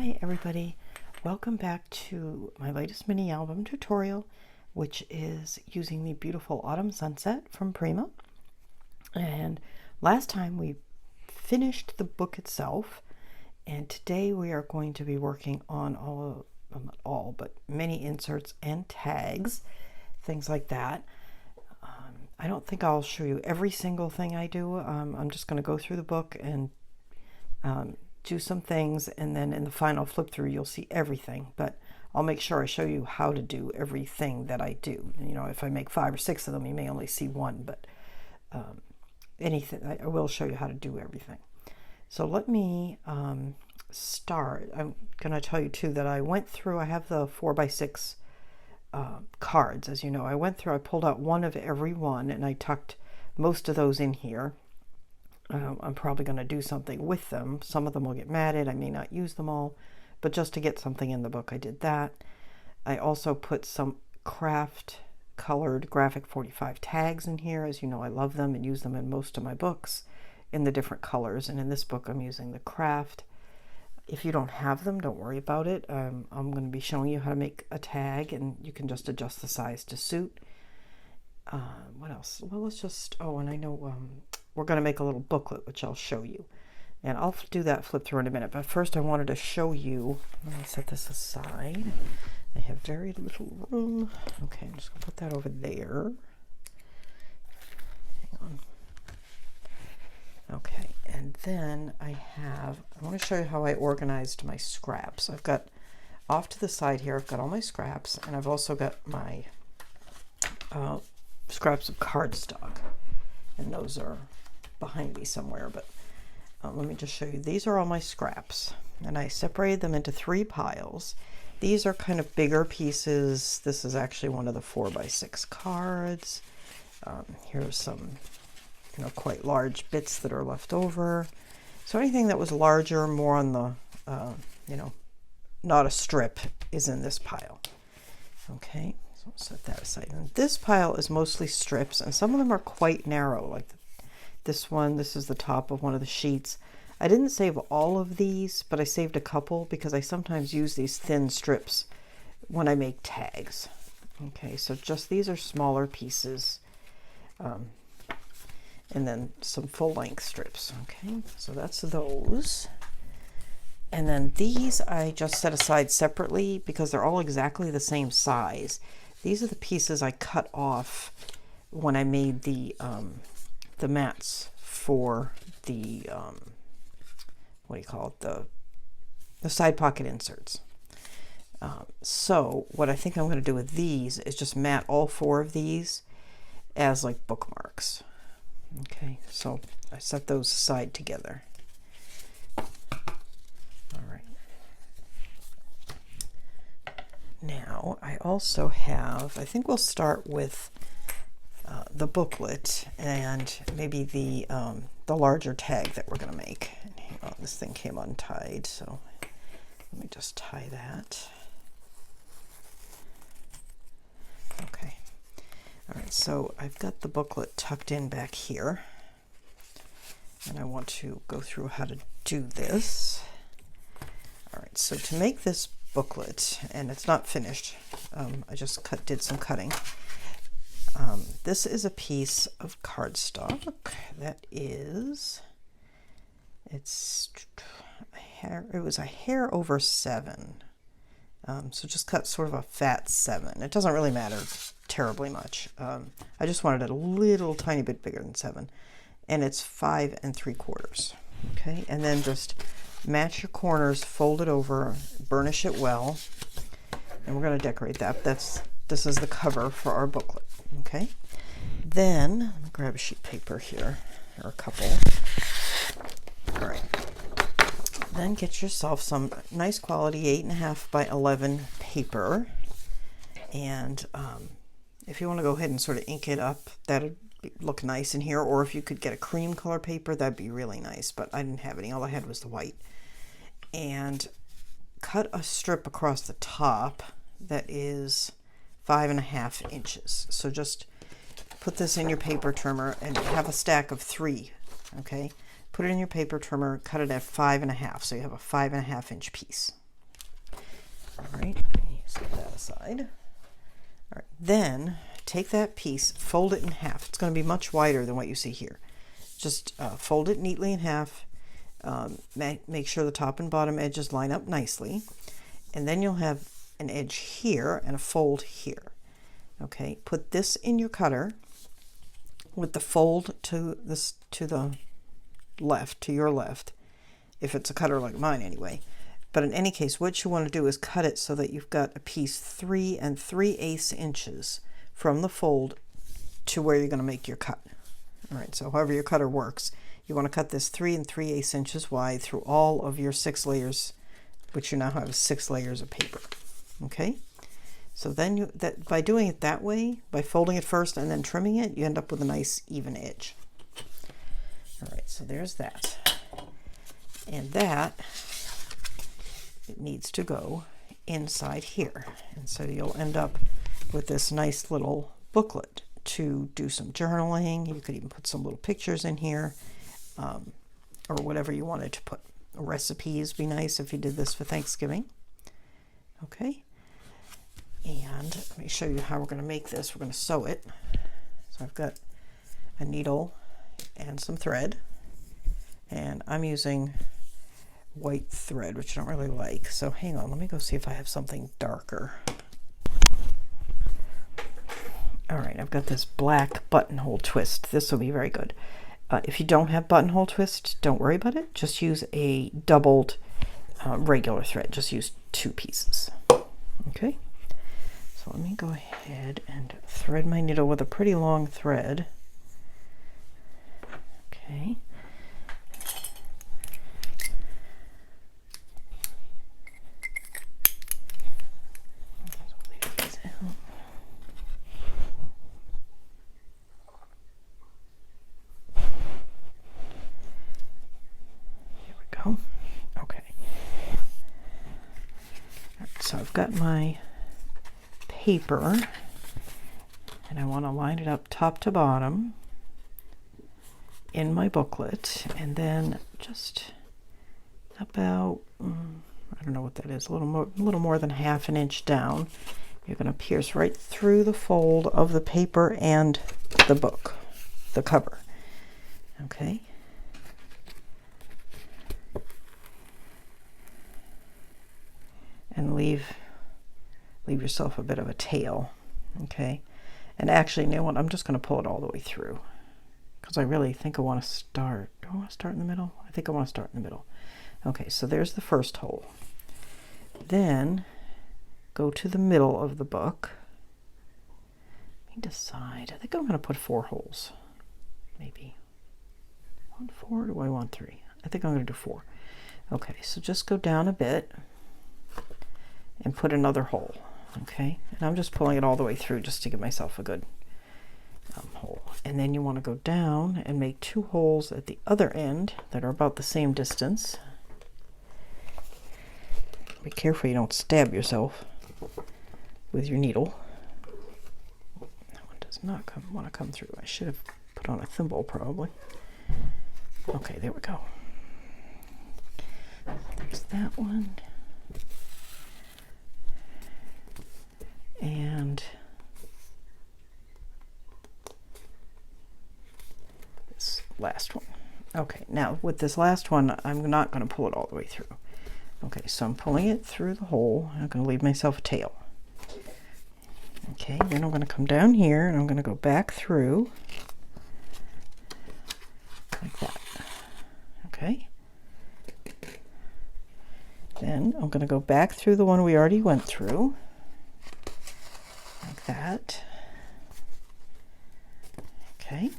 Hi everybody, welcome back to my latest mini album tutorial, which is using the beautiful Autumn Sunset from Prima. And last time we finished the book itself, and today we are going to be working on not all, but many inserts and tags, things like that. I don't think I'll show you every single thing I do. I'm just going to go through the book and do some things, and then in the final flip through you'll see everything, but I'll make sure I show you how to do everything that I do. You know, if I make 5 or 6 of them, you may only see one, but anything, I will show you how to do everything. So let me start. I'm going to tell you too that I went through, I have the 4x6 cards, as you know. I pulled out one of every one, and I tucked most of those in here. I'm probably going to do something with them. Some of them will get matted. I may not use them all, but just to get something in the book, I did that. I also put some craft colored graphic 45 tags in here. As you know, I love them and use them in most of my books in the different colors. And in this book, I'm using the craft. If you don't have them, don't worry about it. I'm going to be showing you how to make a tag, and you can just adjust the size to suit. What else? Well, let's just, and I know we're going to make a little booklet, which I'll show you. And I'll do that flip through in a minute. But first I wanted to show you, let me set this aside. I have very little room. Okay, I'm just going to put that over there. Hang on. Okay, and then I want to show you how I organized my scraps. I've got off to the side here, I've got all my scraps, and I've also got my scraps of cardstock. And those are behind me somewhere, but let me just show you. These are all my scraps, and I separated them into 3 piles. These are kind of bigger pieces. This is actually one of the 4x6 cards. Here's some, quite large bits that are left over. So anything that was larger, more on the, not a strip, is in this pile. Okay, so I'll set that aside. And this pile is mostly strips, and some of them are quite narrow, like this one. This is the top of one of the sheets. I didn't save all of these, but I saved a couple because I sometimes use these thin strips when I make tags. Okay, so just these are smaller pieces, and then some full-length strips. Okay, so that's those. And then these I just set aside separately because they're all exactly the same size. These are the pieces I cut off when I made the mats for the the side pocket inserts. So what I think I'm going to do with these is just mat all 4 of these as like bookmarks. Okay, so I set those aside together. All right. Now I also have, I think we'll start with the booklet and maybe the larger tag that we're going to make. And hang on, this thing came untied, so let me just tie that. Okay. All right, so I've got the booklet tucked in back here, and I want to go through how to do this. All right, so to make this booklet, and it's not finished, I just did some cutting. This is a piece of cardstock that is, it was a hair over 7. So just cut sort of a fat 7. It doesn't really matter terribly much. I just wanted it a little tiny bit bigger than 7. And it's 5 3/4. Okay, and then just match your corners, fold it over, burnish it well, and we're going to decorate that. This is the cover for our booklet. Okay, then let me grab a sheet of paper here, or a couple. All right, then get yourself some nice quality 8.5 by 11 paper, and if you want to go ahead and sort of ink it up, that'd look nice in here. Or if you could get a cream color paper, that'd be really nice, but I didn't have any. All I had was the white. And cut a strip across the top that is 5.5 inches. So just put this in your paper trimmer and have a stack of 3. Okay, put it in your paper trimmer, cut it at 5.5, so you have a 5.5 inch piece. All right, set that aside. All right, then take that piece, fold it in half. It's going to be much wider than what you see here. Just fold it neatly in half. Make sure the top and bottom edges line up nicely. And then you'll have an edge here and a fold here. Okay, put this in your cutter with the fold to the left, to your left, if it's a cutter like mine anyway. But in any case, what you want to do is cut it so that you've got a piece 3 3/8 inches from the fold to where you're going to make your cut. All right, so however your cutter works, you want to cut this 3 3/8 inches wide through all of your 6 layers, which you now have 6 layers of paper. Okay, so then by doing it that way, by folding it first and then trimming it, you end up with a nice even edge. All right, so there's that. And that, it needs to go inside here. And so you'll end up with this nice little booklet to do some journaling. You could even put some little pictures in here, or whatever you wanted to put. Recipes be nice if you did this for Thanksgiving. Okay, and let me show you how we're going to make this. We're going to sew it. So I've got a needle and some thread, and I'm using white thread, which I don't really like. So hang on, let me go see if I have something darker. All right, I've got this black buttonhole twist. This will be very good. If you don't have buttonhole twist, don't worry about it. Just use a doubled regular thread. Just use 2 pieces. Okay, so let me go ahead and thread my needle with a pretty long thread. Okay. Okay, so I've got my paper and I want to line it up top to bottom in my booklet, and then just about, I don't know what that is, a little more than ½ an inch down, you're going to pierce right through the fold of the paper and the book, the cover. Okay. And leave yourself a bit of a tail. Okay, and actually, you know what, I'm just going to pull it all the way through, because I really think I want to start. Do I want to start in the middle? I think I want to start in the middle. Okay, so there's the first hole. Then go to the middle of the book. Let me decide. I think I'm going to put 4 holes. Maybe. Want 4 or do I want 3? I think I'm going to do 4. Okay, so just go down a bit and put another hole. Okay, and I'm just pulling it all the way through just to give myself a good hole. And then you want to go down and make 2 holes at the other end that are about the same distance. Be careful you don't stab yourself with your needle. That one does not want to come through. I should have put on a thimble probably. Okay, there we go. There's that one. And this last one. Okay, now with this last one, I'm not going to pull it all the way through. Okay, so I'm pulling it through the hole. I'm going to leave myself a tail. Okay, then I'm going to come down here and I'm going to go back through like that. Okay. Then I'm going to go back through the one we already went through. Like that. Okay,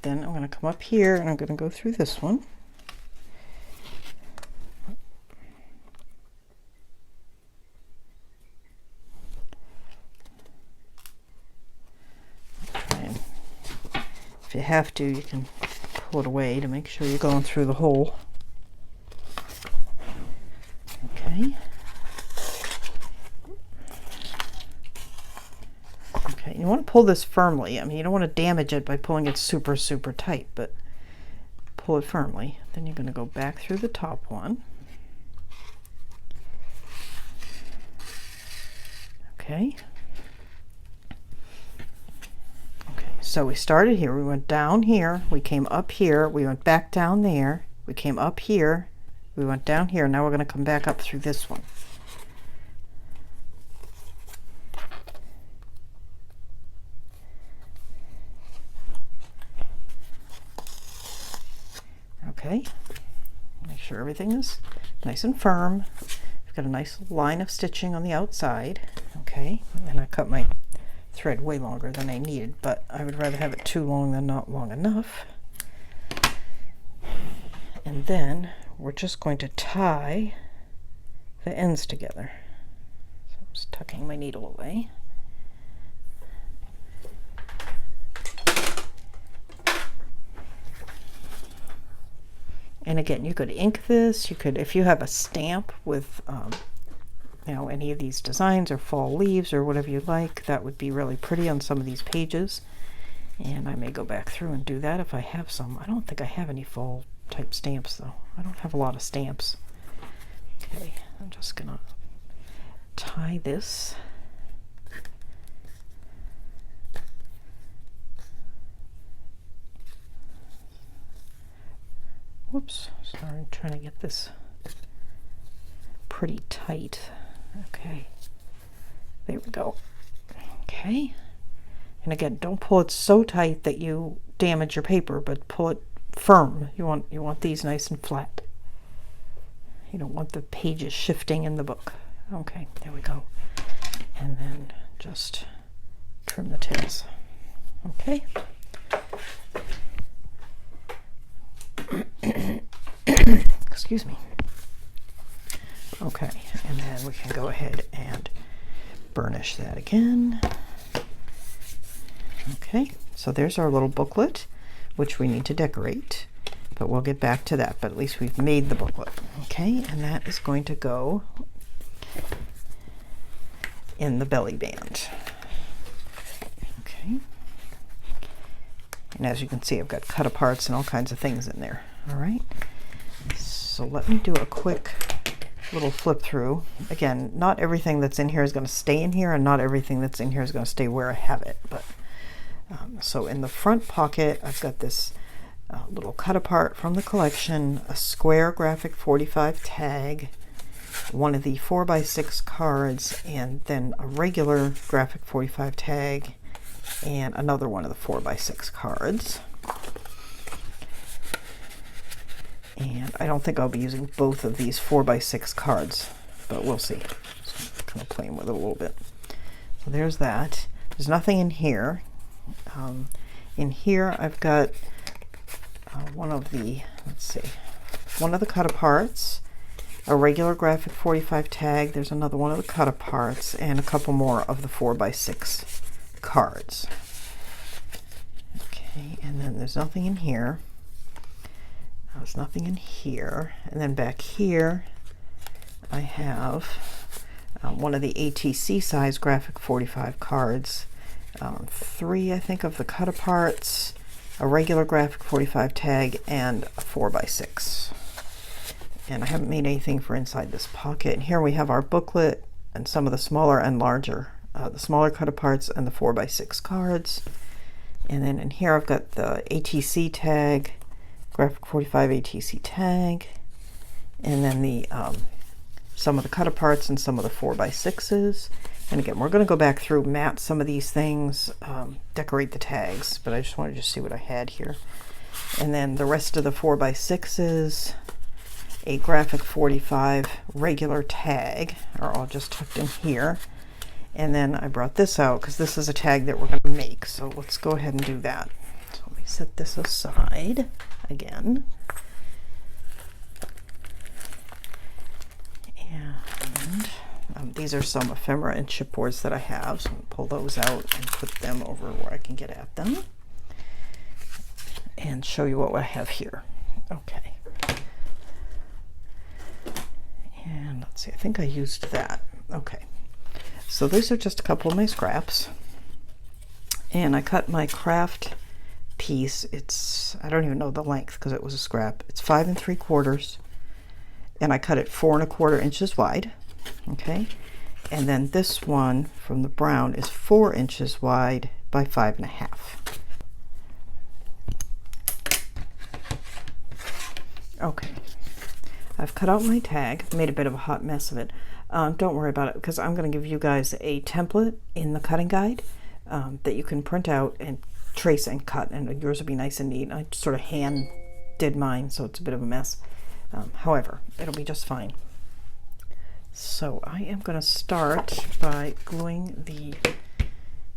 then I'm going to come up here and I'm going to go through this one. And if you have to, you can pull it away to make sure you're going through the hole. Okay. You want to pull this firmly. I mean, you don't want to damage it by pulling it super, super tight, but pull it firmly. Then you're going to go back through the top one. Okay. Okay, so we started here, we went down here, we came up here, we went back down there, we came up here, we went down here, now we're going to come back up through this one. Okay, make sure everything is nice and firm. I've got a nice line of stitching on the outside. Okay, and I cut my thread way longer than I needed, but I would rather have it too long than not long enough. And then we're just going to tie the ends together. So I'm just tucking my needle away. And again, you could ink this, you could, if you have a stamp with you know, any of these designs or fall leaves or whatever you like, that would be really pretty on some of these pages. And I may go back through and do that if I have some. I don't think I have any fall type stamps though. I don't have a lot of stamps. Okay, I'm just gonna tie this. Whoops, sorry, I'm trying to get this pretty tight. Okay, there we go. Okay, and again, don't pull it so tight that you damage your paper, but pull it firm. You want these nice and flat. You don't want the pages shifting in the book. Okay, there we go. And then just trim the tails. Okay. Excuse me. Okay, and then we can go ahead and burnish that again. Okay, so there's our little booklet, which we need to decorate, but we'll get back to that, but at least we've made the booklet. Okay, and that is going to go in the belly band. Okay. And as you can see, I've got cut aparts and all kinds of things in there. All right, so let me do a quick little flip through. Again, not everything that's in here is going to stay in here, and not everything that's in here is going to stay where I have it. But so in the front pocket, I've got this little cut apart from the collection, a square graphic 45 tag, one of the 4x6 cards, and then a regular graphic 45 tag, and another one of the 4x6 cards. And I don't think I'll be using both of these 4x6 cards, but we'll see. So I'm kind of playing with it a little bit. So there's that. There's nothing in here. In here I've got one of the, let's see, one of the cut aparts, a regular graphic 45 tag, there's another one of the cut aparts, and a couple more of the 4x6 cards. Okay, and then there's nothing in here. There's nothing in here. And then back here I have one of the ATC size graphic 45 cards, 3 I think of the cut aparts, a regular graphic 45 tag, and a 4x6. And I haven't made anything for inside this pocket. And here we have our booklet and some of the smaller and larger, the smaller cut aparts and the 4x6 cards. And then in here I've got the ATC tag, graphic 45 ATC tag, and then the some of the cut aparts and some of the 4x6s. And again, we're going to go back through, mat some of these things, decorate the tags, but I just wanted to see what I had here. And then the rest of the 4x6s, a graphic 45 regular tag are all just tucked in here. And then I brought this out because this is a tag that we're going to make. So let's go ahead and do that. So let me set this aside again. And these are some ephemera and chipboards that I have. So I'm going to pull those out and put them over where I can get at them. And show you what I have here. Okay. And let's see, I think I used that. Okay. So these are just a couple of my scraps. And I cut my craft piece. It's, I don't even know the length because it was a scrap. It's 5 3/4. And I cut it 4 1/4 inches wide. Okay. And then this one from the brown is 4 inches wide by 5.5. Okay, I've cut out my tag, made a bit of a hot mess of it. Don't worry about it, because I'm going to give you guys a template in the cutting guide that you can print out and trace and cut, and yours will be nice and neat. I sort of hand did mine, so it's a bit of a mess. However, it'll be just fine. So I am going to start by gluing the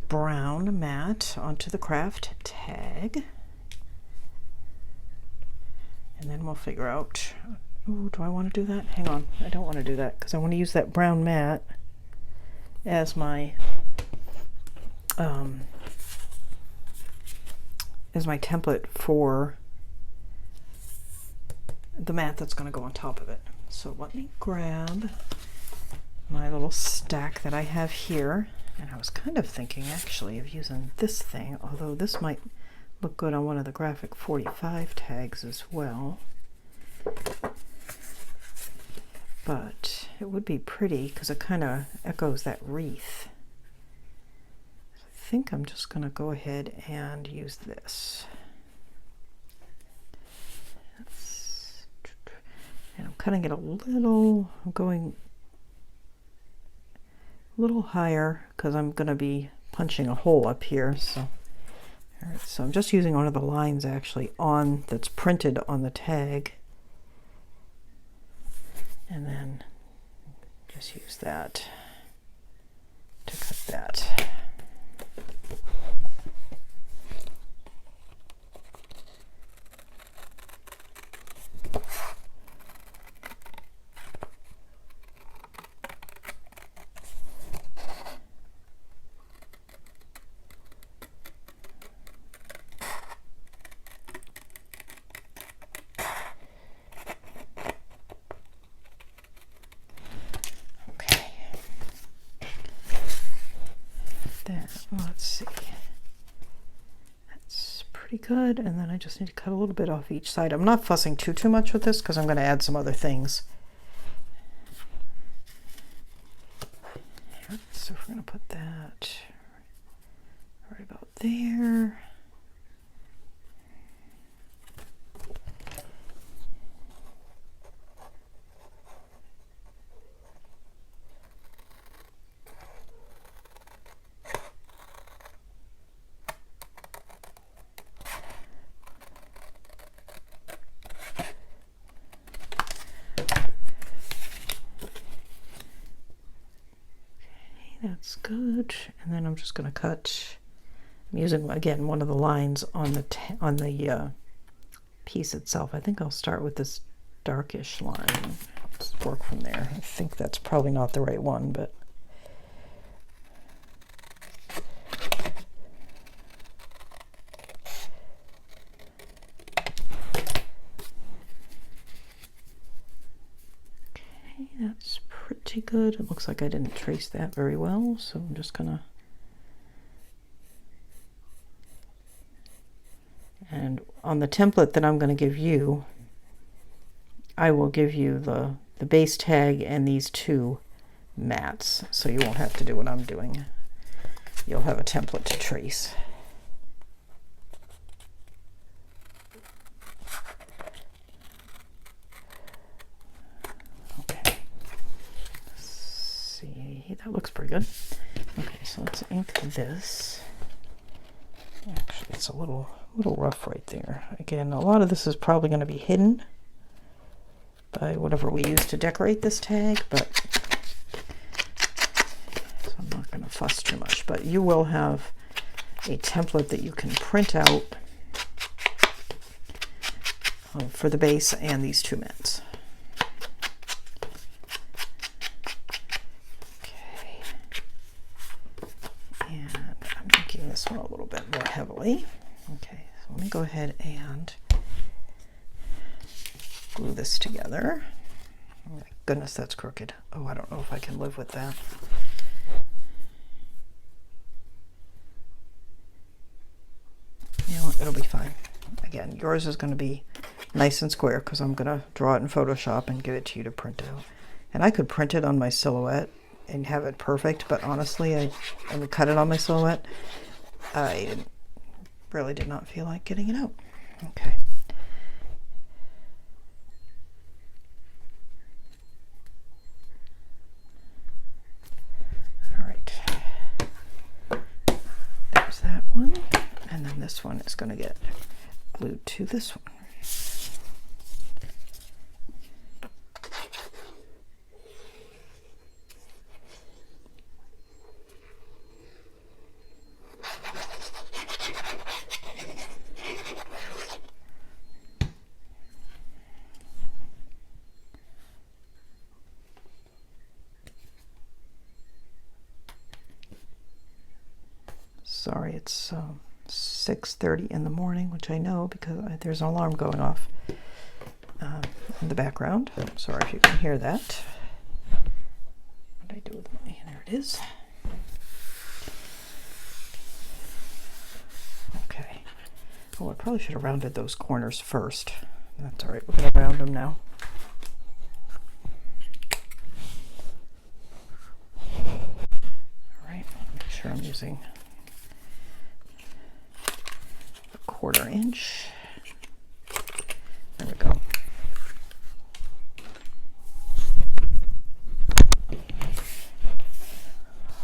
brown mat onto the craft tag. And then we'll figure out, oh, do I want to do that? Hang on, I don't want to do that, because I want to use that brown mat as my template for the mat that's going to go on top of it. So let me grab my little stack that I have here, and I was kind of thinking actually of using this thing, although this might look good on one of the graphic 45 tags as well, but it would be pretty because it kind of echoes that wreath. So I think I'm just going to go ahead and use this. And I'm cutting it a little, I'm going a little higher because I'm going to be punching a hole up here. So, all right, so I'm just using one of the lines actually on that's printed on the tag, and then just use that to cut that. Let's see, that's pretty good, and then I just need to cut a little bit off each side. I'm not fussing too much with this because I'm going to add some other things. So we're going to put that right about there. That's good, and then I'm just going to cut. I'm using again one of the lines on the piece itself. I think I'll start with this darkish line. Let's work from there. I think that's probably not the right one, but okay, that's pretty good. It looks like I didn't trace that very well, so I'm just gonna, and on the template that I'm going to give you, I will give you the base tag and these two mats, so you won't have to do what I'm doing. You'll have a template to trace. That looks pretty good. Okay, so let's ink this. Actually, it's a little rough right there. Again, a lot of this is probably going to be hidden by whatever we use to decorate this tag, but so I'm not going to fuss too much. But you will have a template that you can print out for the base and these two mats. This one a little bit more heavily. Okay, so let me go ahead and glue this together. Oh my goodness, that's crooked. Oh, I don't know if I can live with that. You know what, it'll be fine. Again, yours is going to be nice and square because I'm going to draw it in Photoshop and give it to you to print out. And I could print it on my silhouette and have it perfect, but honestly, I cut it on my silhouette. I really did not feel like getting it out. Okay. All right. There's that one. And then this one is going to get glued to this one. Sorry, it's 6:30 in the morning, which I know because there's an alarm going off in the background. Sorry if you can hear that. What did I do with my? There it is. Okay. Oh, I probably should have rounded those corners first. That's all right. We're going to round them now. All right. Make sure I'm using 1/4 inch. There we go.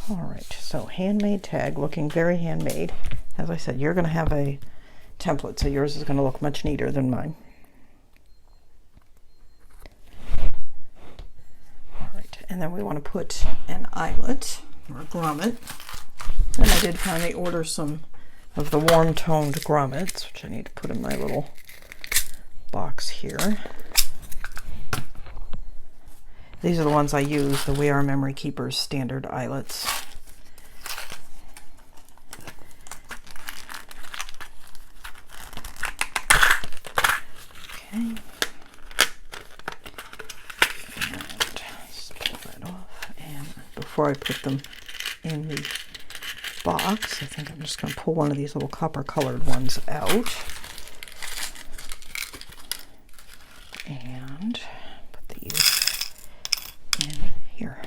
All right, so handmade tag, looking very handmade. As I said, you're going to have a template, so yours is going to look much neater than mine. All right, and then we want to put an eyelet or a grommet. And I did finally order some of the warm toned grommets, which I need to put in my little box here. These are the ones I use, the We Are Memory Keepers standard eyelets. Okay. And just pull that off. And before I put them in the box, I think I'm just going to pull one of these little copper colored ones out and put these in here.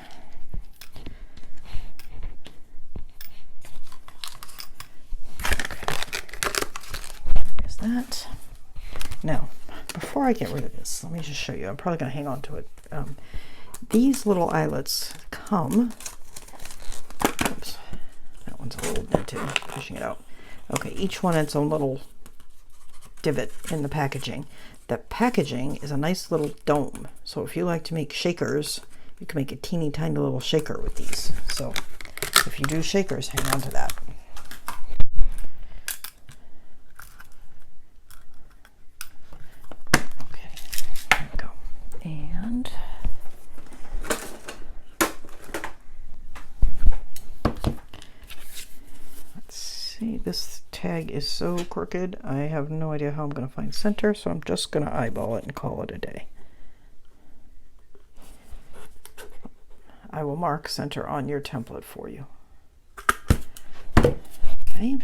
Okay. There's that. Now, before I get rid of this, let me just show you. I'm probably going to hang on to it. These little eyelets come. Oops. That one's a little dented, pushing it out. Okay, each one its own little divot in the packaging. The packaging is a nice little dome. So if you like to make shakers, you can make a teeny tiny little shaker with these. So if you do shakers, hang on to that. Okay, there we go. And this tag is so crooked, I have no idea how I'm going to find center, so I'm just going to eyeball it and call it a day. I will mark center on your template for you. Okay.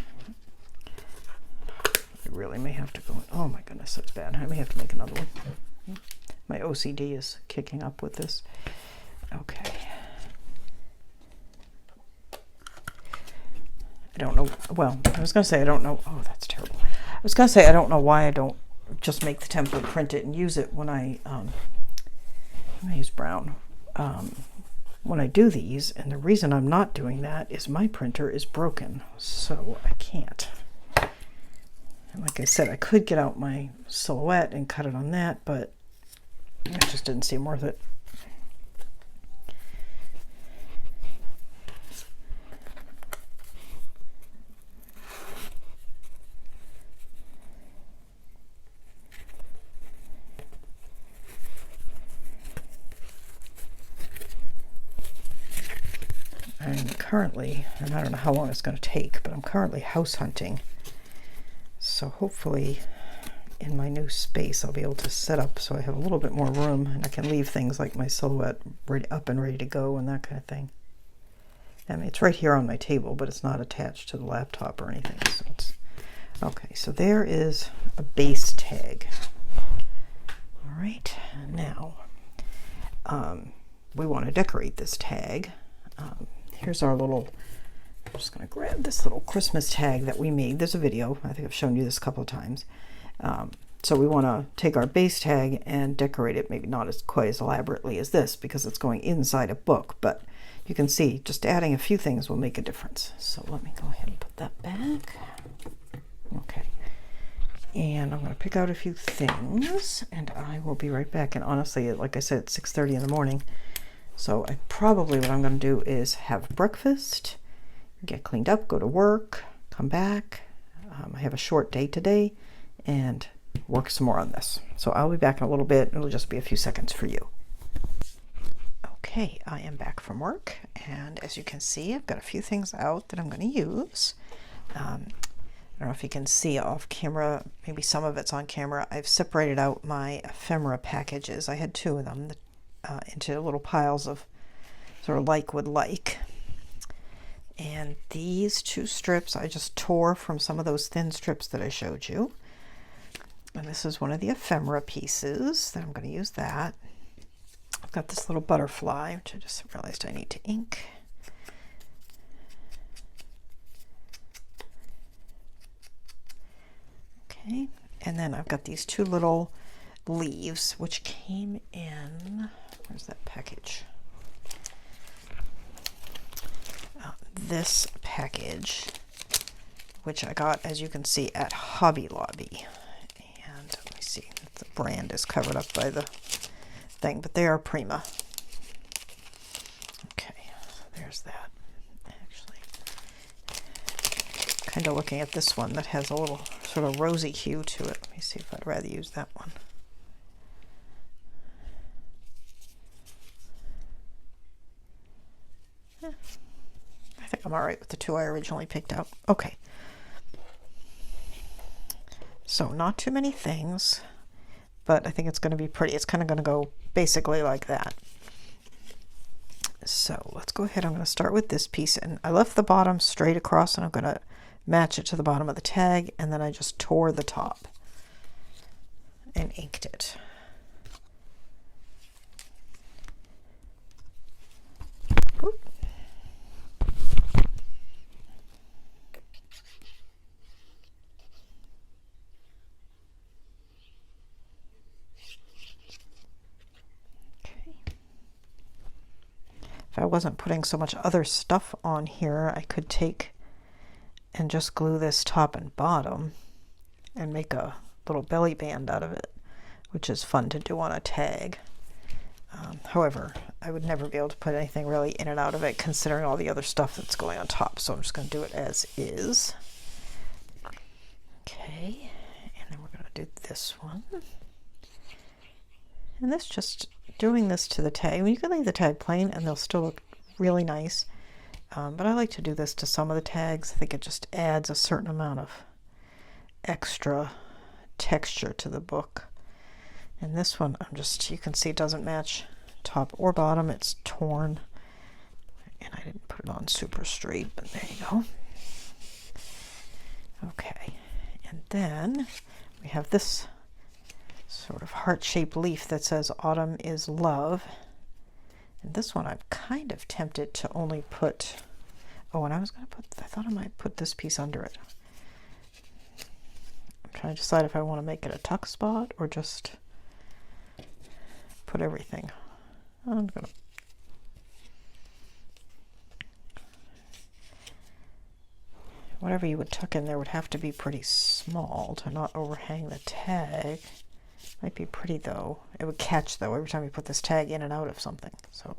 I really may have to go, oh my goodness, that's bad. I may have to make another one. My OCD is kicking up with this. Okay. I don't know, well, I was going to say I don't know, oh, that's terrible. I was going to say I don't know why I don't just make the template, print it, and use it when I use brown. When I do these, and the reason I'm not doing that is my printer is broken, so I can't. And like I said, I could get out my silhouette and cut it on that, but it just didn't seem worth it. I'm currently, and I don't know how long it's going to take, but I'm currently house hunting. So hopefully in my new space I'll be able to set up so I have a little bit more room and I can leave things like my silhouette up and ready to go and that kind of thing. I mean, it's right here on my table, but it's not attached to the laptop or anything. So it's okay. So there is a base tag. All right, now we want to decorate this tag. Here's our little, I'm just going to grab this little Christmas tag that we made. There's a video. I think I've shown you this a couple of times. So we want to take our base tag and decorate it, maybe not as quite as elaborately as this because it's going inside a book, but you can see just adding a few things will make a difference. So let me go ahead and put that back. Okay. And I'm going to pick out a few things and I will be right back. And honestly, like I said, it's 6:30 in the morning. So probably what I'm going to do is have breakfast, get cleaned up, go to work, come back. I have a short day today and work some more on this. So I'll be back in a little bit. It'll just be a few seconds for you. Okay, I am back from work, and as you can see, I've got a few things out that I'm going to use. I don't know if you can see off camera, maybe some of it's on camera. I've separated out my ephemera packages. I had 2 of them into little piles of sort of like with like. And these 2 strips I just tore from some of those thin strips that I showed you. And this is one of the ephemera pieces that I'm going to use that. I've got this little butterfly, which I just realized I need to ink. Okay, and then I've got these 2 little leaves, which came in, where's that package? This package, which I got, as you can see, at Hobby Lobby. And let me see, the brand is covered up by the thing, but they are Prima. Okay, so there's that. Actually, kind of looking at this one that has a little sort of rosy hue to it. Let me see if I'd rather use that one. Yeah. I think I'm all right with the 2 I originally picked out. Okay. So not too many things, but I think it's going to be pretty. It's kind of going to go basically like that. So let's go ahead. I'm going to start with this piece, and I left the bottom straight across, and I'm going to match it to the bottom of the tag, and then I just tore the top and inked it. Oop. If I wasn't putting so much other stuff on here, I could take and just glue this top and bottom and make a little belly band out of it, which is fun to do on a tag. However, I would never be able to put anything really in and out of it considering all the other stuff that's going on top, so I'm just going to do it as is. Okay, and then we're going to do this one. And this, just doing this to the tag, you can leave the tag plain and they'll still look really nice, but I like to do this to some of the tags. I think it just adds a certain amount of extra texture to the book. And this one, you can see it doesn't match top or bottom. It's torn, and I didn't put it on super straight, but there you go. Okay, and then we have this sort of heart-shaped leaf that says autumn is love. And this one I'm kind of tempted to only put, oh, and I thought I might put this piece under it. I'm trying to decide if I want to make it a tuck spot or just put everything. I'm gonna whatever you would tuck in there would have to be pretty small to not overhang the tag. Might be pretty though. It would catch though every time you put this tag in and out of something. So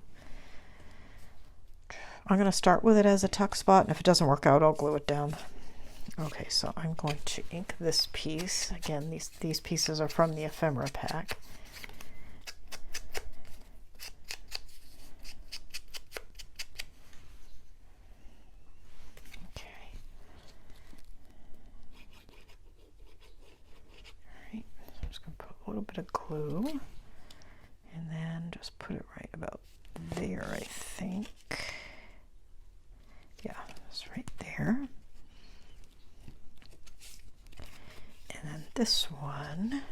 I'm going to start with it as a tuck spot, and if it doesn't work out, I'll glue it down. Okay, so I'm going to ink this piece. Again, these pieces are from the ephemera pack. A little bit of glue and then just put it right about there, I think. Yeah, it's right there. And then this one,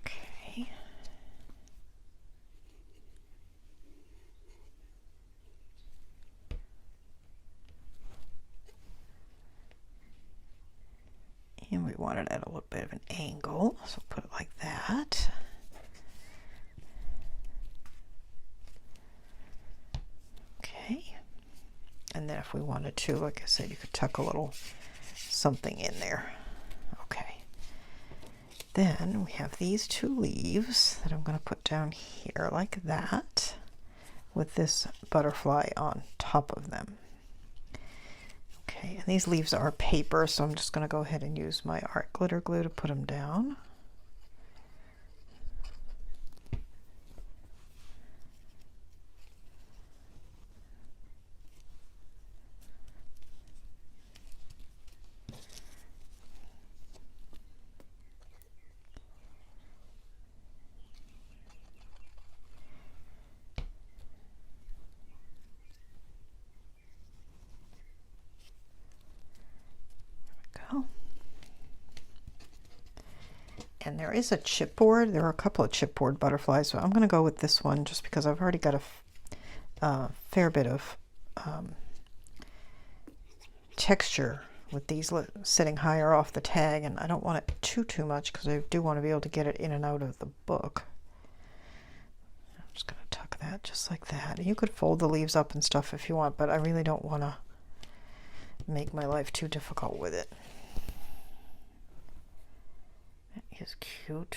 okay, want it at a little bit of an angle, so put it like that. Okay. And then if we wanted to, like I said, you could tuck a little something in there. Okay. Then we have these two leaves that I'm going to put down here like that, with this butterfly on top of them. Okay, and these leaves are paper, so I'm just going to go ahead and use my art glitter glue to put them down. And there is a chipboard. There are a couple of chipboard butterflies, so I'm going to go with this one just because I've already got a fair bit of texture with these sitting higher off the tag, and I don't want it too much because I do want to be able to get it in and out of the book. I'm just going to tuck that just like that. You could fold the leaves up and stuff if you want, but I really don't want to make my life too difficult with it. Is cute.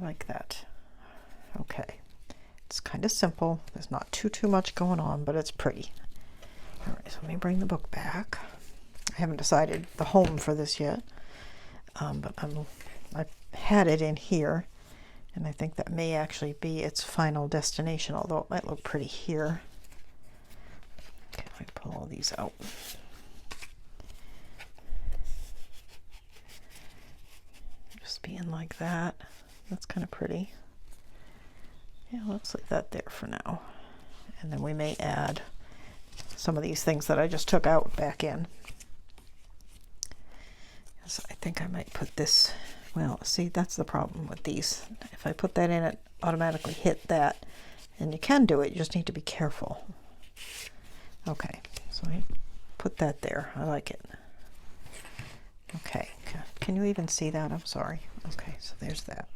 I like that. Okay, it's kind of simple. There's not too much going on, but it's pretty. All right, so let me bring the book back. I haven't decided the home for this yet, but I've had it in here, and I think that may actually be its final destination, although it might look pretty here. Okay, let me pull all these out. Being like that. That's kind of pretty. Yeah, let's leave that there for now. And then we may add some of these things that I just took out back in. So I think I might put this, well, see, that's the problem with these. If I put that in, it automatically hit that. And you can do it, you just need to be careful. Okay, so I put that there. I like it. Okay, can you even see that? I'm sorry. Okay, so there's that.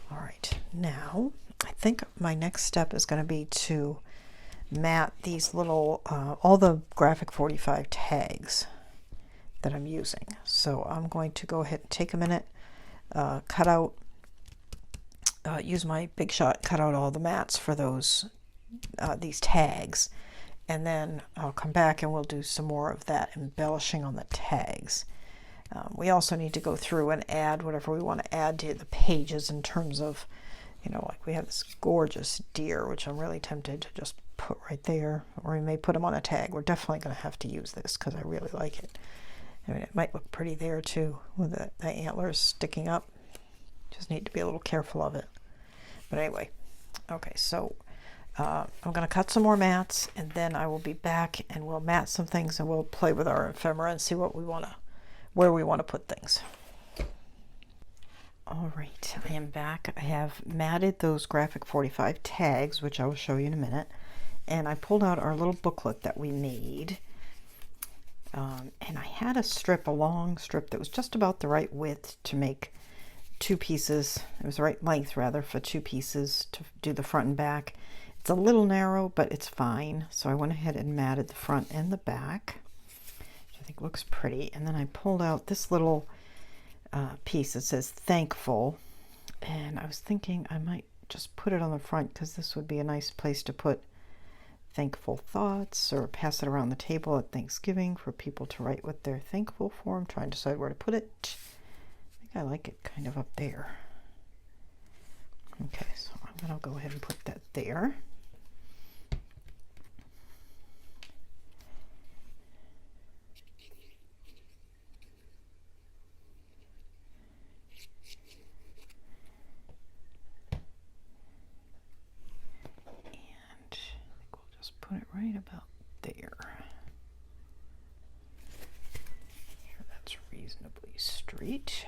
All right, now I think my next step is going to be to mat these little, all the Graphic 45 tags that I'm using. So I'm going to go ahead and take a minute, cut out, use my Big Shot, cut out all the mats for those, these tags. And then I'll come back and we'll do some more of that embellishing on the tags. We also need to go through and add whatever we want to add to the pages in terms of, you know, like we have this gorgeous deer, which I'm really tempted to just put right there, or we may put them on a tag. We're definitely going to have to use this because I really like it. I mean, it might look pretty there too with the antlers sticking up. Just need to be a little careful of it. But anyway, okay, so I'm going to cut some more mats, and then I will be back and we'll mat some things and we'll play with our ephemera and see what we want to, where we want to put things. All right, I am back. I have matted those Graphic 45 tags, which I will show you in a minute. And I pulled out our little booklet that we made. And I had a strip, a long strip that was just about the right width to make two pieces. It was the right length rather for two pieces to do the front and back. It's a little narrow, but it's fine. So I went ahead and matted the front and the back, which I think looks pretty. And then I pulled out this little piece that says thankful. And I was thinking I might just put it on the front because this would be a nice place to put thankful thoughts, or pass it around the table at Thanksgiving for people to write what they're thankful for. I'm trying to decide where to put it. I think I like it kind of up there. Okay, so I'm going to go ahead and put that there. Put it right about there. Sure, that's reasonably straight.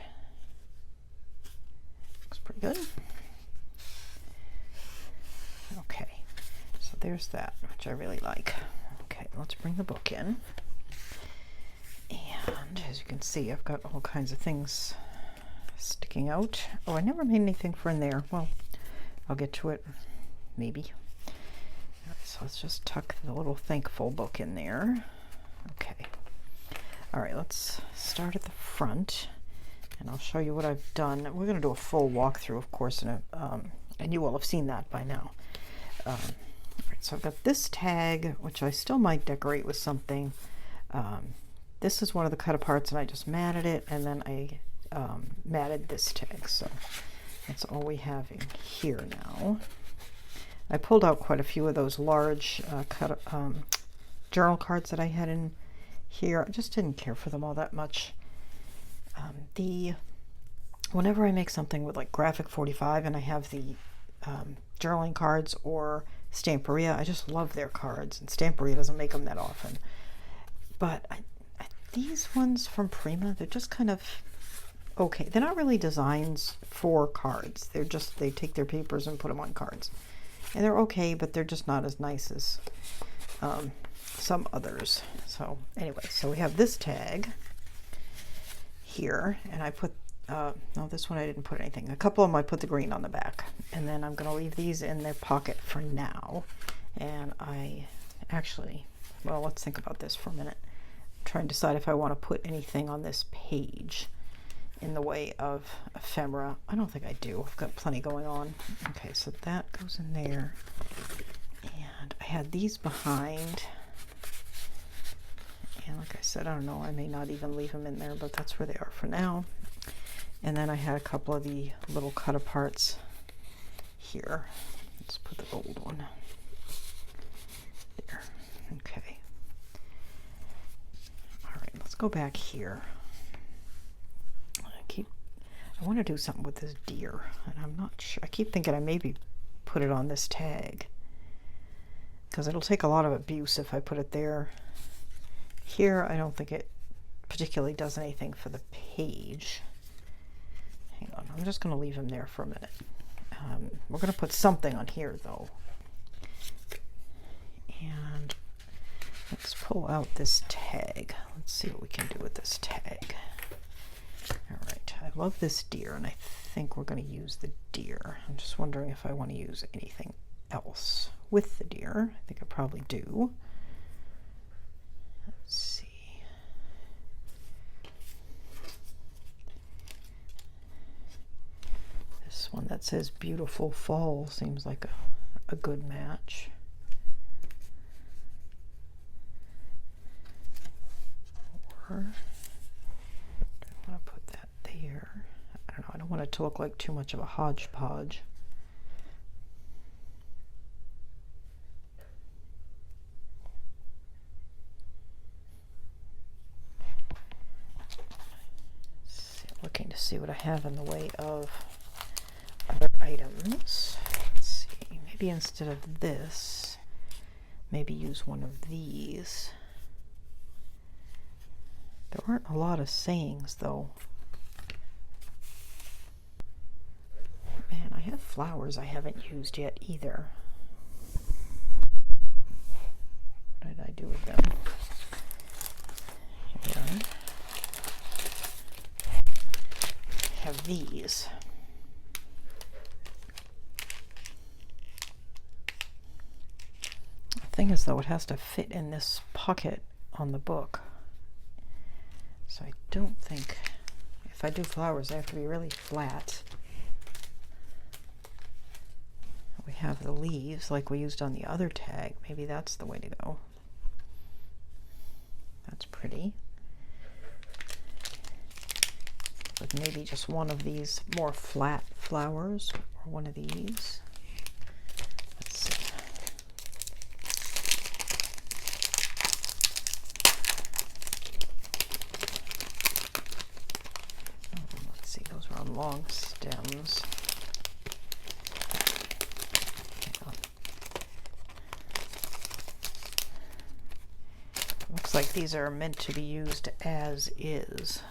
Looks pretty good. Okay, so there's that, which I really like. Okay. Okay, let's bring the book in. And as you can see, I've got all kinds of things sticking out. Oh, I never made anything for in there. Well, I'll get to it, maybe. Right, so let's just tuck the little thankful book in there. Okay. All right, let's start at the front, and I'll show you what I've done. We're going to do a full walkthrough, of course, and you will have seen that by now. All right, so I've got this tag, which I still might decorate with something. This is one of the cut aparts, and I just matted it, and then I matted this tag. So that's all we have in here now. I pulled out quite a few of those large journal cards that I had in here. I just didn't care for them all that much. Whenever I make something with like Graphic 45 and I have the journaling cards or Stamperia, I just love their cards, and Stamperia doesn't make them that often. But these ones from Prima, they're just kind of okay. They're not really designs for cards. They're just, they take their papers and put them on cards. And they're okay, but they're just not as nice as some others. So anyway, so we have this tag here, and I put, no, this one I didn't put anything. A couple of them I put the green on the back. And then I'm going to leave these in their pocket for now. And I actually, well, let's think about this for a minute. I'm trying to decide if I want to put anything on this page in the way of ephemera. I don't think I do. I've got plenty going on. Okay, so that goes in there. And I had these behind. And like I said, I don't know, I may not even leave them in there, but that's where they are for now. And then I had a couple of the little cut aparts here. Let's put the gold one there. Okay. All right, let's go back here. I want to do something with this deer, and I'm not sure. I keep thinking I maybe put it on this tag, because it'll take a lot of abuse if I put it there. Here, I don't think it particularly does anything for the page. Hang on, I'm just going to leave him there for a minute. We're going to put something on here, though. And let's pull out this tag. Let's see what we can do with this tag. All right, I love this deer, and I think we're going to use the deer. I'm just wondering if I want to use anything else with the deer. I think I probably do. Let's see. This one that says Beautiful Fall seems like a good match. Or I want to put that there. I don't know. I don't want it to look like too much of a hodgepodge. Looking to see what I have in the way of other items. Let's see. Maybe instead of this, maybe use one of these. There aren't a lot of sayings, though. Man, I have flowers I haven't used yet either. What did I do with them? Here. I have these. The thing is, though, it has to fit in this pocket on the book. So I don't think, if I do flowers, they have to be really flat. We have the leaves like we used on the other tag. Maybe that's the way to go. That's pretty. With maybe just one of these more flat flowers, or one of these. Let's see. Those are on long stems. Looks like these are meant to be used as is.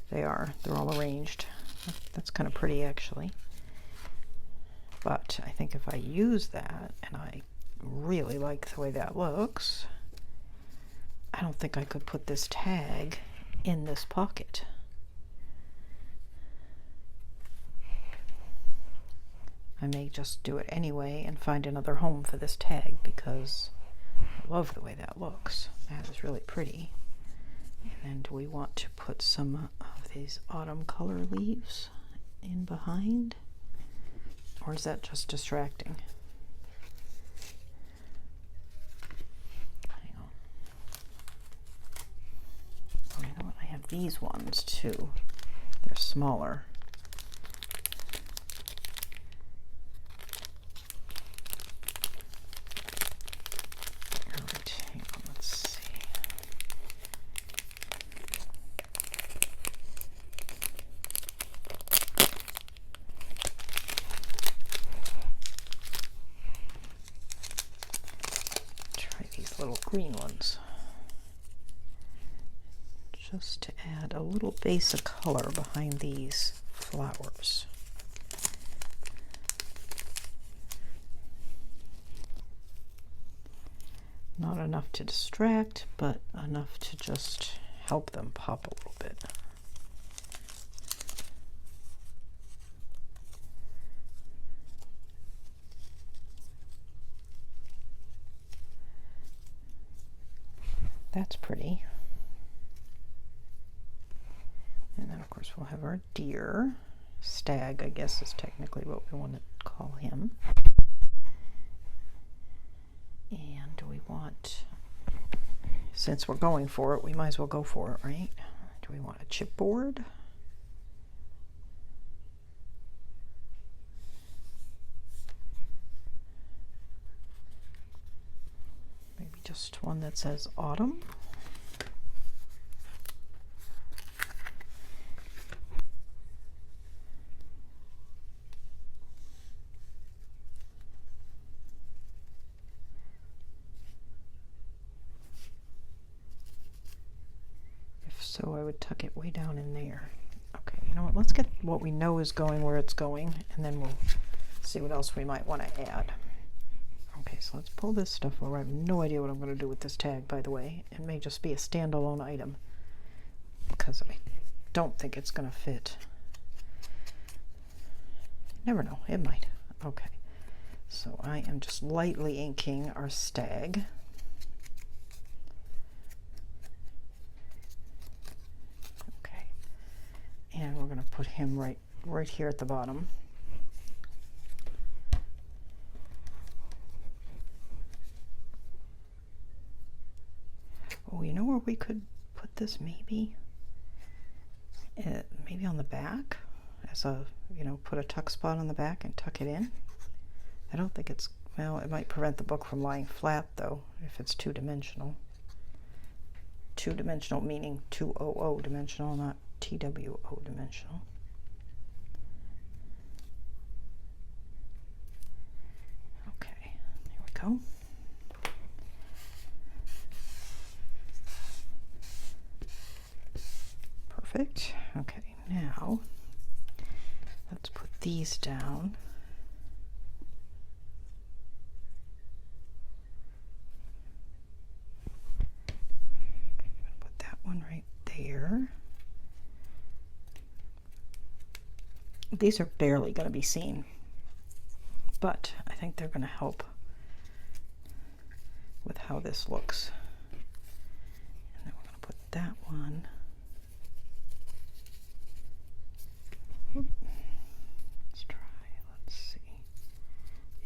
They are. They're all arranged. That's kind of pretty, actually. But I think if I use that, and I really like the way that looks, I don't think I could put this tag in this pocket. I may just do it anyway and find another home for this tag because I love the way that looks. That is really pretty. And then do we want to put some of these autumn color leaves in behind? Or is that just distracting? Hang on. Oh, you know what? I have these ones too. They're smaller. Little green ones, just to add a little base of color behind these flowers. Not enough to distract, but enough to just help them pop a little bit. That's pretty. And then of course we'll have our deer. Stag, I guess, is technically what we want to call him. And do we want, since we're going for it, we might as well go for it, right? Do we want a chipboard? Maybe just one that says autumn. If so, I would tuck it way down in there. Okay, you know what? Let's get what we know is going where it's going, and then we'll see what else we might want to add. Okay, so let's pull this stuff over. I have no idea what I'm going to do with this tag, by the way. It may just be a standalone item because I don't think it's going to fit. Never know, it might. Okay, so I am just lightly inking our stag. Okay, and we're going to put him right here at the bottom. Oh, you know where we could put this maybe? Maybe on the back as a, you know, put a tuck spot on the back and tuck it in. I don't think it's, well, it might prevent the book from lying flat though if it's two-dimensional. Two-dimensional meaning 200 dimensional, not TWO dimensional. Okay, there we go. Perfect. Okay, now let's put these down. Okay, I'm going to put that one right there. These are barely going to be seen, but I think they're going to help with how this looks. And then we're going to put that one. Let's try, let's see.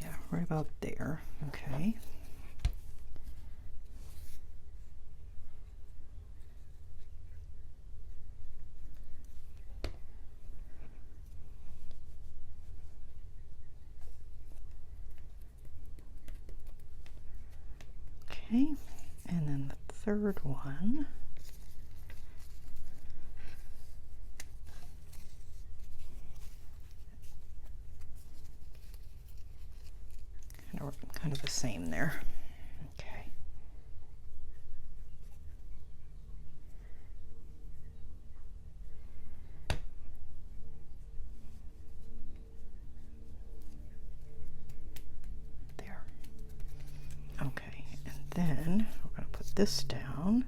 Yeah, right about there. Okay. Okay, and then the third one. Kind of the same there. Okay. There. Okay, and then we're going to put this down.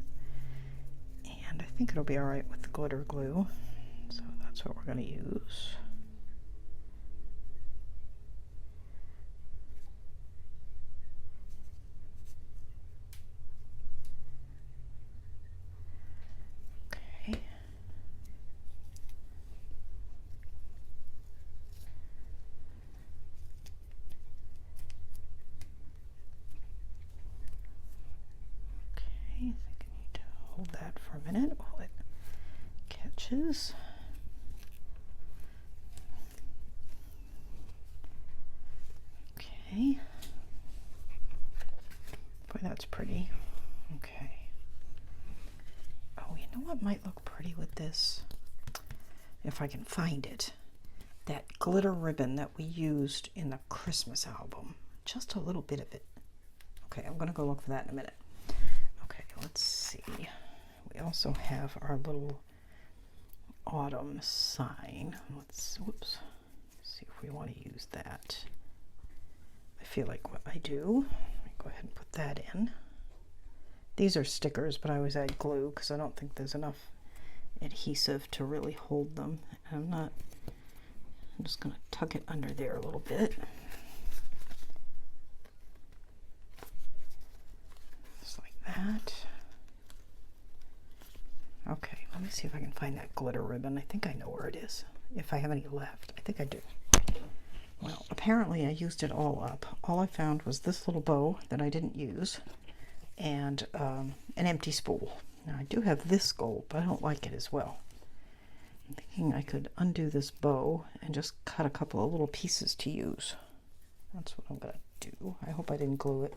think it'll be all right with the glitter glue. So that's what we're going to use. Okay. I think I need to hold that for a minute while it catches. Okay. Boy, that's pretty. Okay. Oh, you know what might look pretty with this? If I can find it. That glitter ribbon that we used in the Christmas album. Just a little bit of it. Okay, I'm going to go look for that in a minute. Okay, let's see. We also have our little autumn sign. Let's, whoops, see if we want to use that. I feel like what I do. Let me go ahead and put that in. These are stickers, but I always add glue because I don't think there's enough adhesive to really hold them. I'm just going to tuck it under there a little bit. Just like that. Okay, let me see if I can find that glitter ribbon. I think I know where it is. If I have any left. I think I do. Well, apparently I used it all up. All I found was this little bow that I didn't use and an empty spool. Now I do have this gold, but I don't like it as well. I'm thinking I could undo this bow and just cut a couple of little pieces to use. That's what I'm going to do. I hope I didn't glue it.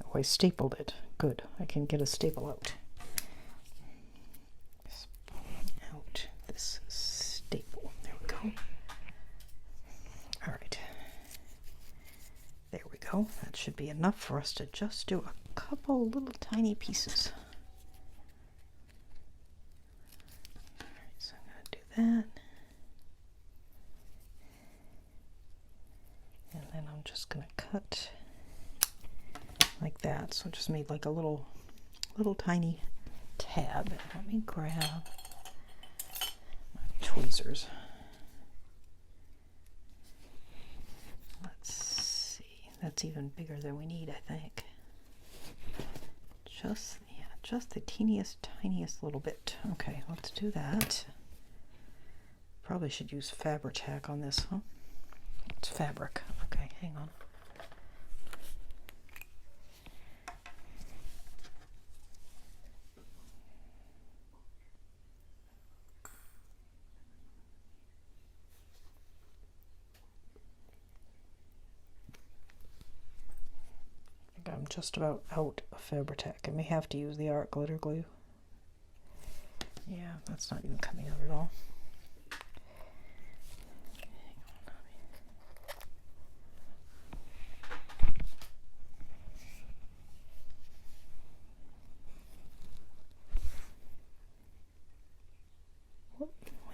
Oh, I stapled it. Good. I can get a staple out. Out this staple. There we go. All right. There we go. That should be enough for us to just do a couple little tiny pieces. All right, so I'm going to do that. And then I'm just going to cut like that. So I just made like a little tiny tab. Let me grab my tweezers. Let's see. That's even bigger than we need, I think. Just the teeniest, tiniest little bit. Okay, let's do that. Probably should use Fabri-Tac on this, huh? It's fabric. Okay, hang on. I'm just about out of Fabri-Tac. I may have to use the art glitter glue. Yeah, that's not even coming out at all.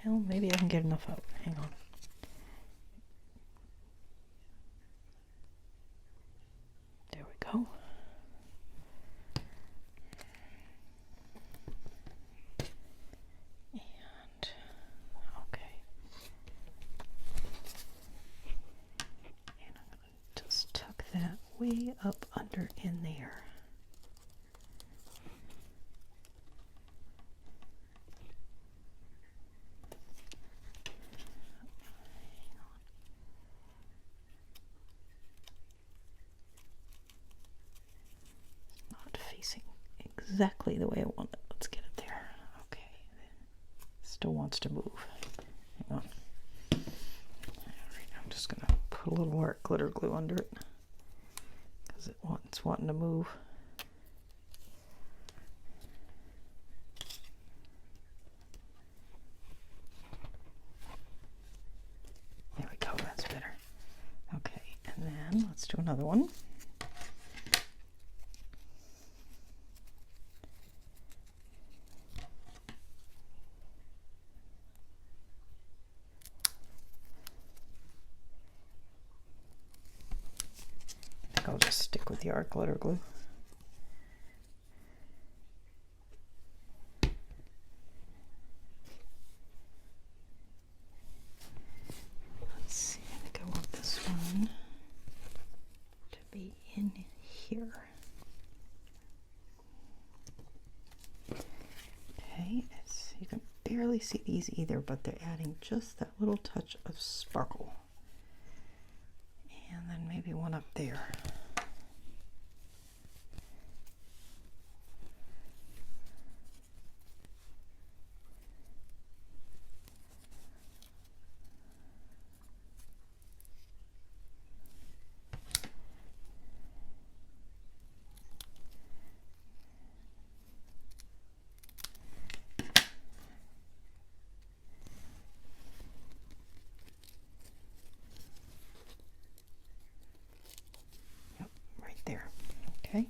Well, maybe I can get enough out. Hang on. There we go. And, okay. And I'm going to just tuck that way up under in there. Exactly the way I want it. Let's get it there. Okay. Still wants to move. Hang on. Alright, I'm just going to put a little more glitter glue under it because it's wanting to move. There we go. That's better. Okay, and then let's do another one. I'll just stick with the art glitter glue. Let's see, I think I want this one to be in here. Okay, you can barely see these either, but they're adding just that little touch of sparkle. And then maybe one up there. There. Okay.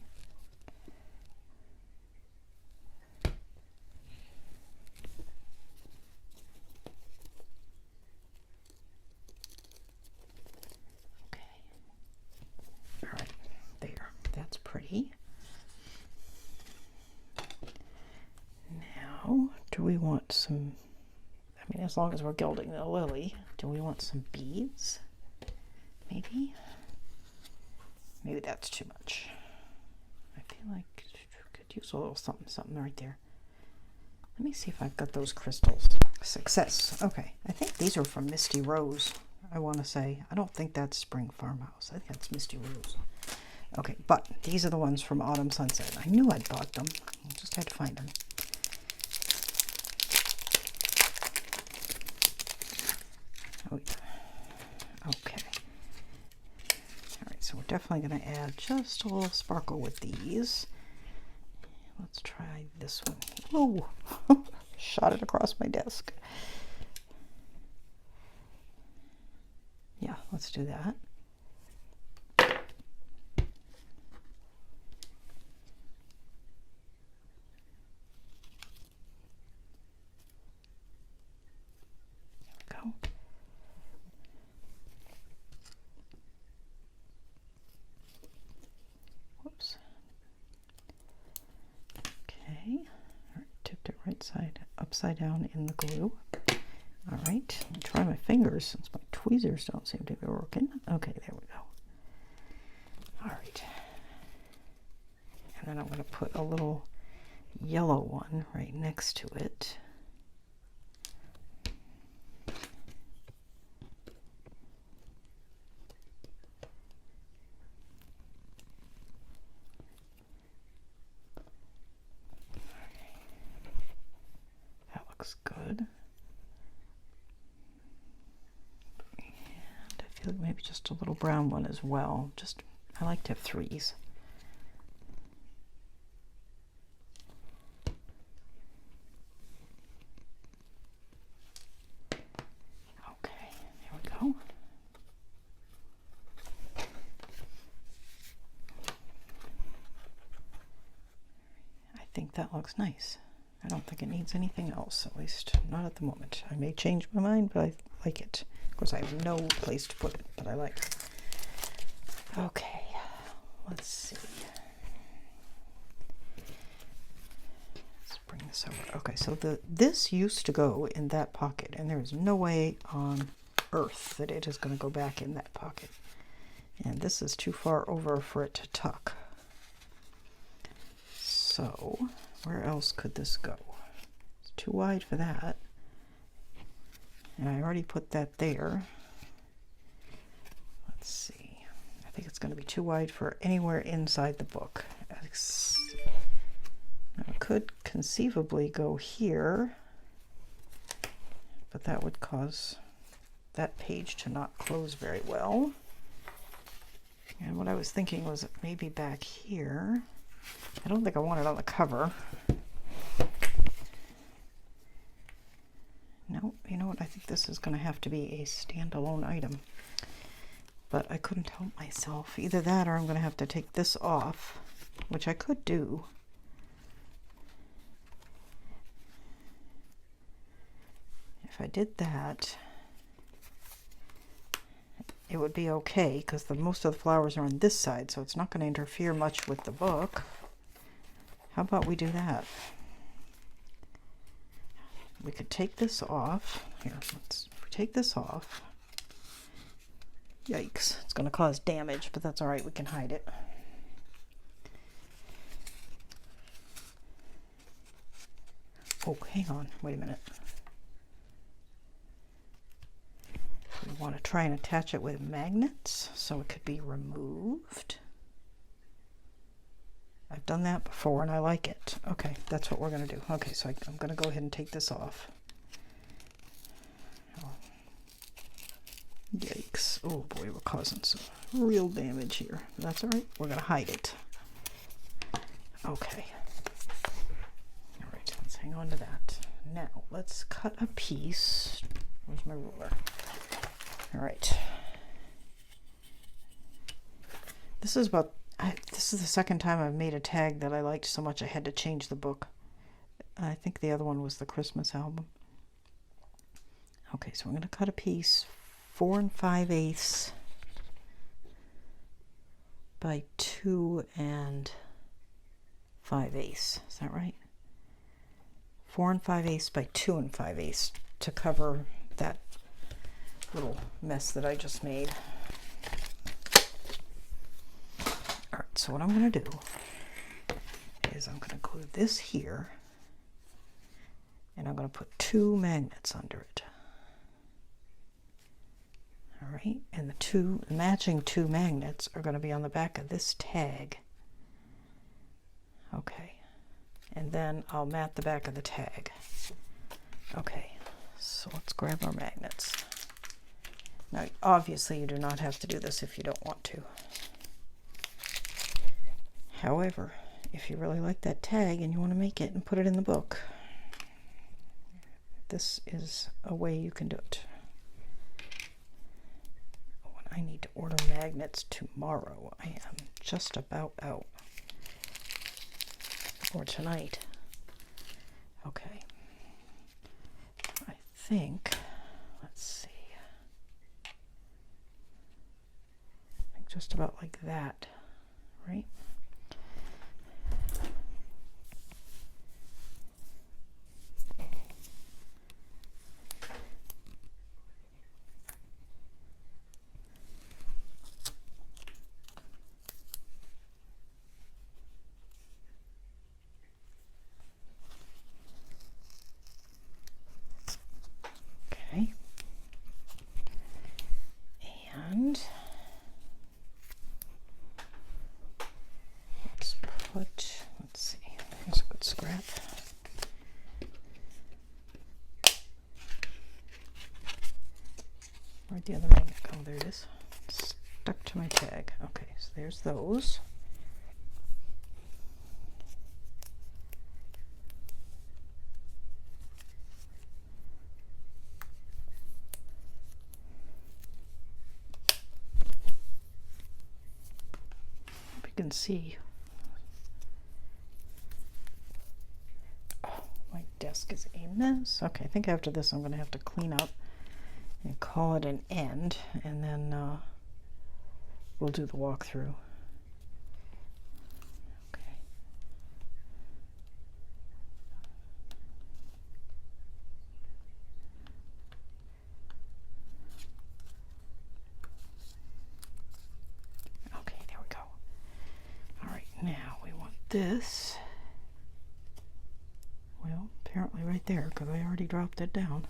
Okay. All right. There. That's pretty. Now, do we want some, I mean, as long as we're gilding the lily, do we want some beads? Maybe? Maybe that's too much. I feel like I could use a little something right there. Let me see if I've got those crystals. Success. Okay, I think these are from Misty Rose, I want to say. I don't think that's Spring Farmhouse. I think that's Misty Rose. Okay, but these are the ones from Autumn Sunset. I knew I'd bought them. I just had to find them. Oh, yeah. Okay. So we're definitely going to add just a little sparkle with these. Let's try this one. Oh, shot it across my desk. Yeah, let's do that. There we go. Whoops. Okay. All right, tipped it right side upside down in the glue. All right, let me try my fingers since my tweezers don't seem to be working. Okay, there we go. All right. And then I'm going to put a little yellow one right next to it. That looks good. And I feel like maybe just a little brown one as well. Just, I like to have threes. Okay, there we go. I think that looks nice. I don't think it needs anything else, at least not at the moment. I may change my mind, but I like it. Of course, I have no place to put it, but I like it. Okay, let's see. Let's bring this over. Okay, so this used to go in that pocket, and there is no way on earth that it is going to go back in that pocket. And this is too far over for it to tuck. So, where else could this go? It's too wide for that. And I already put that there. Let's see. I think it's going to be too wide for anywhere inside the book. Now, it could conceivably go here, but that would cause that page to not close very well. And what I was thinking was maybe back here. I don't think I want it on the cover. No, you know what? I think this is going to have to be a standalone item. But I couldn't help myself. Either that or I'm going to have to take this off, which I could do. If I did that, it would be okay because most of the flowers are on this side, so it's not going to interfere much with the book. How about we do that? We could take this off. Here, let's take this off. Yikes, it's going to cause damage, but that's all right, we can hide it. Oh, hang on, wait a minute. We want to try and attach it with magnets so it could be removed. I've done that before and I like it. Okay, that's what we're going to do. Okay, so I'm going to go ahead and take this off. Oh. Yikes. Oh boy, we're causing some real damage here. That's all right. We're going to hide it. Okay. All right, let's hang on to that. Now, let's cut a piece. Where's my ruler? All right. This is the second time I've made a tag that I liked so much I had to change the book. I think the other one was the Christmas album. Okay, so I'm going to cut a piece 4 5/8 by 2 5/8. Is that right? 4 5/8 by 2 5/8 to cover that little mess that I just made. Alright, so what I'm going to do is I'm going to glue this here and I'm going to put 2 magnets under it. Alright, and the matching 2 magnets are going to be on the back of this tag. Okay, and then I'll mat the back of the tag. Okay, so let's grab our magnets. Now, obviously, you do not have to do this if you don't want to. However, if you really like that tag and you want to make it and put it in the book, this is a way you can do it. When I need to order magnets tomorrow, I am just about out. Or tonight. Okay. I think, let's see. Just about like that, right? Okay. And let's see, here's a good scrap. Where'd the other magnet go? There it is. Stuck to my tag. Okay, so there's those. Hope you can see. My desk is a mess. Okay, I think after this I'm going to have to clean up and call it an end, and then we'll do the walkthrough. Okay. Okay, there we go. All right, now we want this. Well, apparently right there, because I already dropped it down.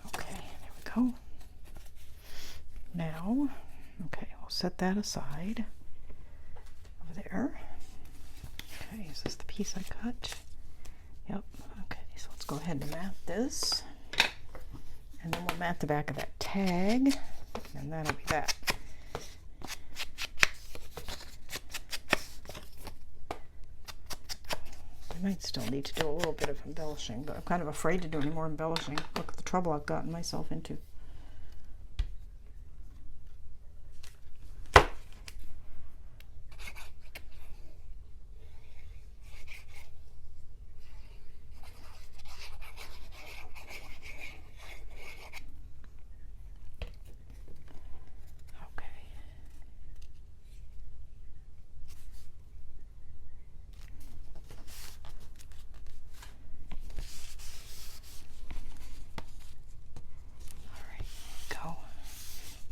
Okay, there we go. Now, okay, we'll set that aside over there. Okay, is this the piece I cut? Yep, okay, so let's go ahead and mat this. And then we'll mat the back of that tag, and that'll be that. I might still need to do a little bit of embellishing, but I'm kind of afraid to do any more embellishing. Look at the trouble I've gotten myself into.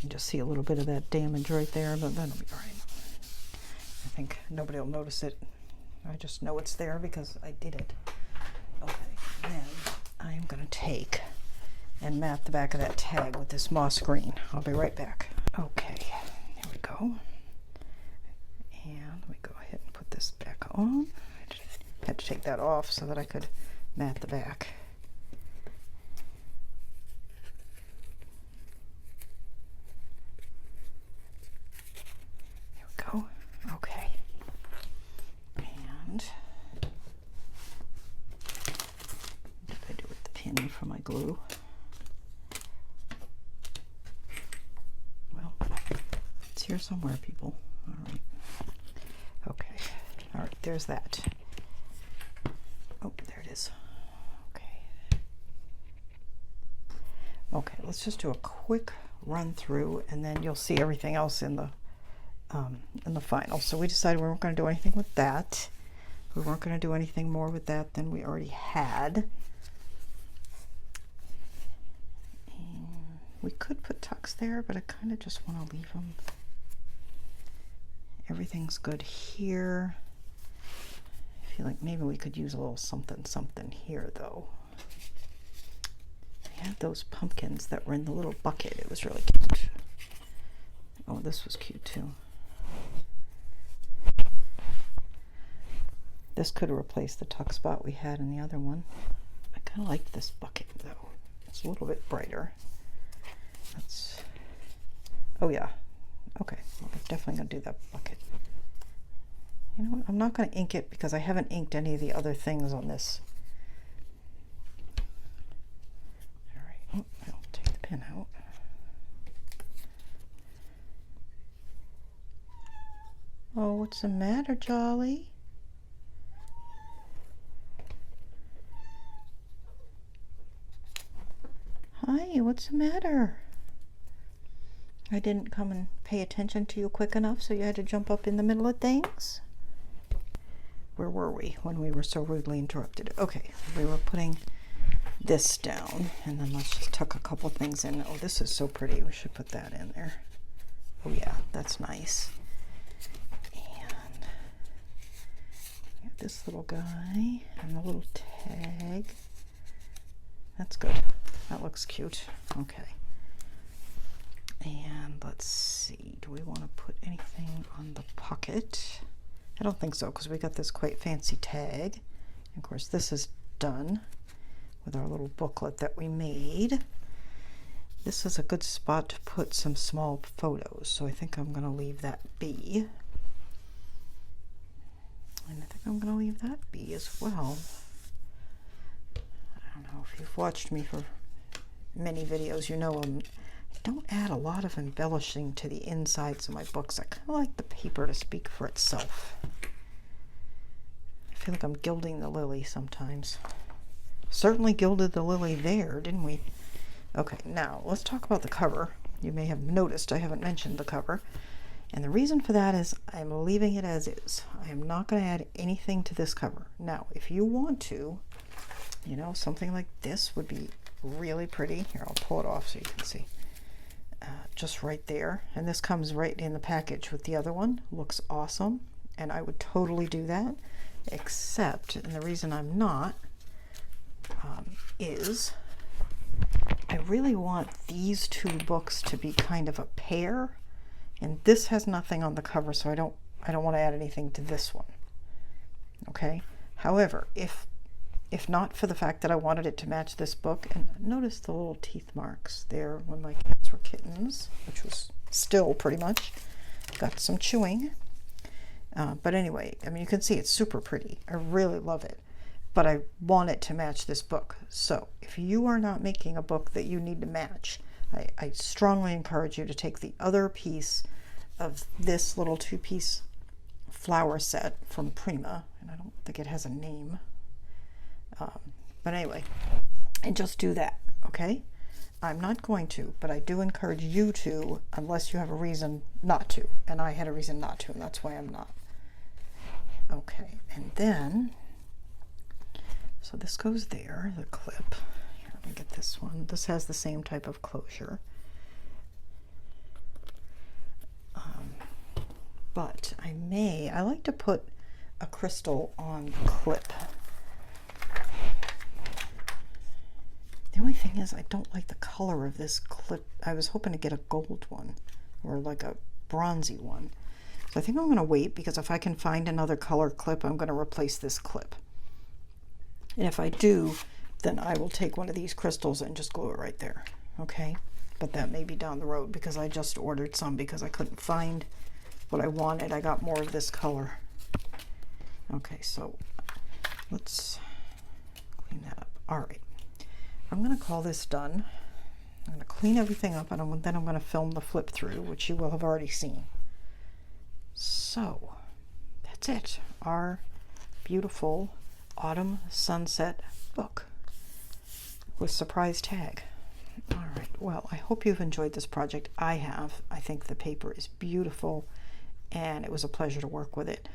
can just see a little bit of that damage right there, but that'll be all right. I think nobody will notice it. I just know it's there because I did it. Okay, then I am going to take and mat the back of that tag with this moss green. I'll be right back. Okay, here we go. And let me go ahead and put this back on. I had to take that off so that I could mat the back. There we go. Okay. And what did I do with the pin for my glue? Well, it's here somewhere, people. All right. Okay. All right, there's that. Oh, there it is. Okay. Okay, let's just do a quick run through and then you'll see everything else in the final. So we decided we weren't going to do anything with that. We weren't going to do anything more with that than we already had. And we could put tucks there, but I kind of just want to leave them. Everything's good here. I feel like maybe we could use a little something here though. I had those pumpkins that were in the little bucket. It was really cute. Oh, this was cute too. This could replace the tuck spot we had in the other one. I kind of like this bucket though. It's a little bit brighter. That's, oh yeah. Okay, well, I'm definitely going to do that bucket. You know what? I'm not going to ink it because I haven't inked any of the other things on this. All right, oh, I'll take the pin out. Oh, what's the matter, Jolly? Hi, what's the matter? I didn't come and pay attention to you quick enough, so you had to jump up in the middle of things? Where were we when we were so rudely interrupted? Okay, we were putting this down, and then let's just tuck a couple things in. Oh, this is so pretty. We should put that in there. Oh yeah, that's nice. And this little guy and the little tag. That's good. That looks cute. Okay. And let's see, do we want to put anything on the pocket? I don't think so, because we got this quite fancy tag. And of course, this is done with our little booklet that we made. This is a good spot to put some small photos, so I think I'm going to leave that be. And I think I'm going to leave that be as well. I don't know if you've watched me for many videos, you know I don't add a lot of embellishing to the insides of my books. I kind of like the paper to speak for itself. I feel like I'm gilding the lily sometimes. Certainly gilded the lily there, didn't we? Okay, now let's talk about the cover. You may have noticed I haven't mentioned the cover. And the reason for that is I'm leaving it as is. I am not going to add anything to this cover. Now, if you want to, you know, something like this would be really pretty. Here, I'll pull it off so you can see. Just right there, and this comes right in the package with the other one. Looks awesome, and I would totally do that, except, and the reason I'm not is I really want these two books to be kind of a pair, and this has nothing on the cover, so I don't want to add anything to this one. Okay, however, if not for the fact that I wanted it to match this book, and notice the little teeth marks there when my cats were kittens, which was still pretty much, got some chewing. But anyway, I mean, you can see it's super pretty. I really love it, but I want it to match this book. So if you are not making a book that you need to match, I strongly encourage you to take the other piece of this little two-piece flower set from Prima, and I don't think it has a name. But anyway, and just do that, okay? I'm not going to, but I do encourage you to, unless you have a reason not to. And I had a reason not to, and that's why I'm not. Okay, and then, so this goes there, the clip. Here, let me get this one. This has the same type of closure. but I like to put a crystal on the clip. The only thing is I don't like the color of this clip. I was hoping to get a gold one or like a bronzy one. So I think I'm going to wait, because if I can find another color clip, I'm going to replace this clip. And if I do, then I will take one of these crystals and just glue it right there. Okay? But that may be down the road, because I just ordered some because I couldn't find what I wanted. I got more of this color. Okay, so let's clean that up. All right. I'm going to call this done. I'm going to clean everything up, and then I'm going to film the flip through, which you will have already seen. So that's it. Our beautiful autumn sunset book with surprise tag. All right. Well, I hope you've enjoyed this project. I have. I think the paper is beautiful, and it was a pleasure to work with it.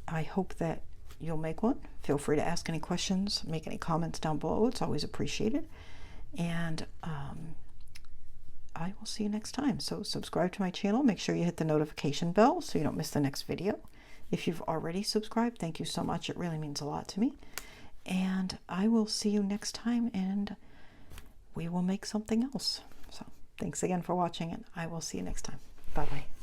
I hope that you'll make one. Feel free to ask any questions, make any comments down below. It's always appreciated. And I will see you next time. So subscribe to my channel. Make sure you hit the notification bell so you don't miss the next video. If you've already subscribed, thank you so much. It really means a lot to me. And I will see you next time, and we will make something else. So thanks again for watching, and I will see you next time. Bye-bye.